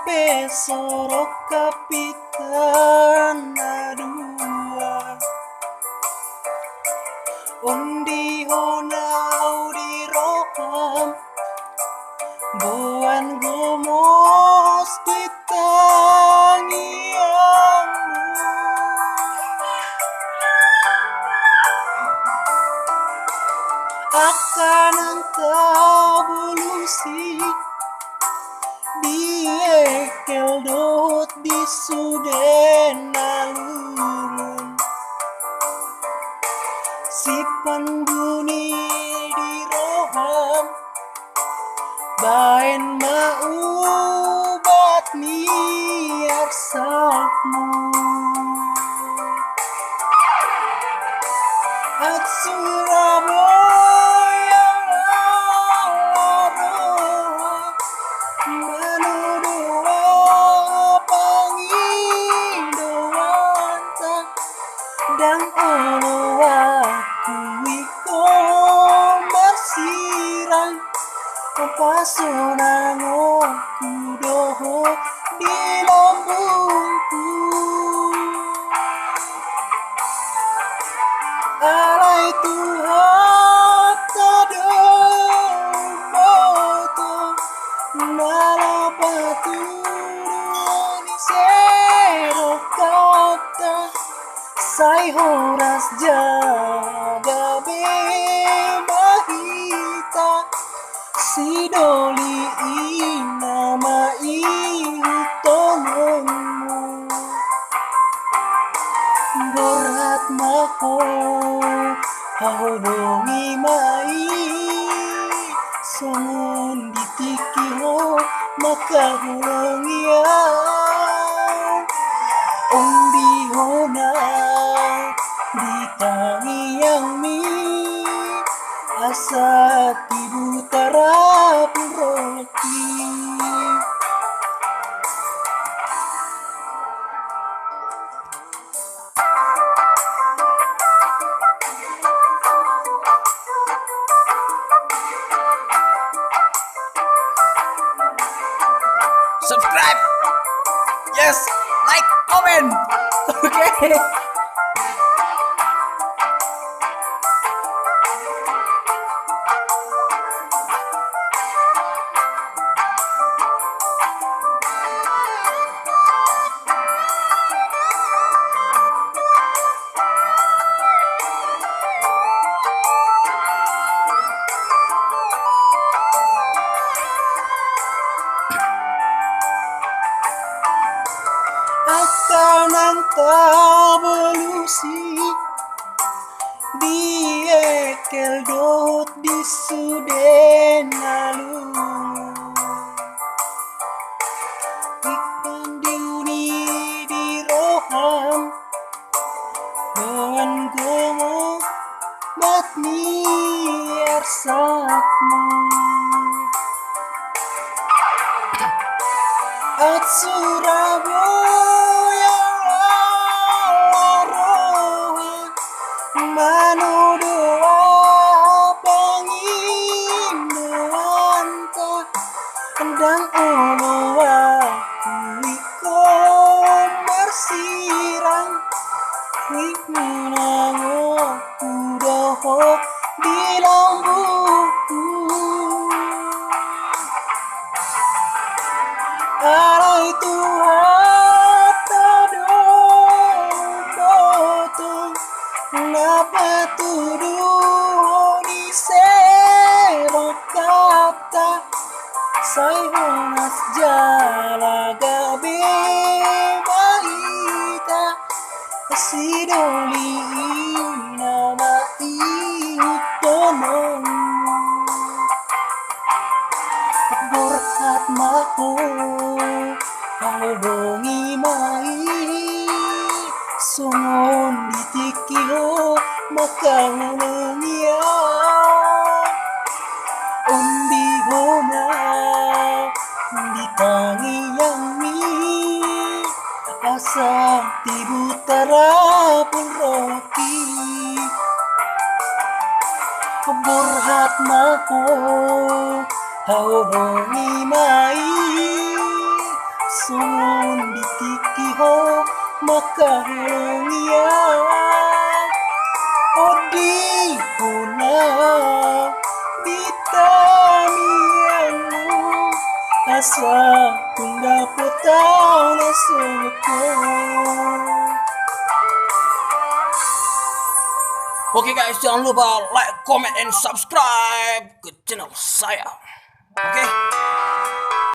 pesorok kapitan dua undi honau di roham buan gomos di tangiangmu akan engkau bulusi diekel dot di sudenalun si panduni di roham baen maubat niar sakmu at Surabaya laroa manudua pangidoanta dan oloa kuiko masirang pasonango kudoho di lambungku alai Tuhan tadomoto nalapaturu serokata sai horas jaga bebahita sidoli inama iutononmu berat mako haudongi mai songon ditikiho maka hulongia undi hona ditangi yang mi asa tibu tarap roti subscribe, yes, like, comment, okay. Akan engkau belusi diekel dot di sudenalun ikan diuni di roham dengan gomo matni ersakmu at Surabaya laroa manudua pangindoanta dan oloa kuiko bersirang wikmunango kudoho di lambungku alai Tuhan tadomoto napatuduh di serokata sai honas jalaga bebahita sidoli nama iutononmu berkat mako haudongi mai songon ditikio maka hulungia undi hona ditangi yang mi asa tibu tarapun roti berhat mako haudongi mai sungun di tiki ho maka helongia odi puna bitamianmu asa tunda potau na sungko. Oke guys, jangan lupa like, comment, and subscribe ke channel saya. Oke.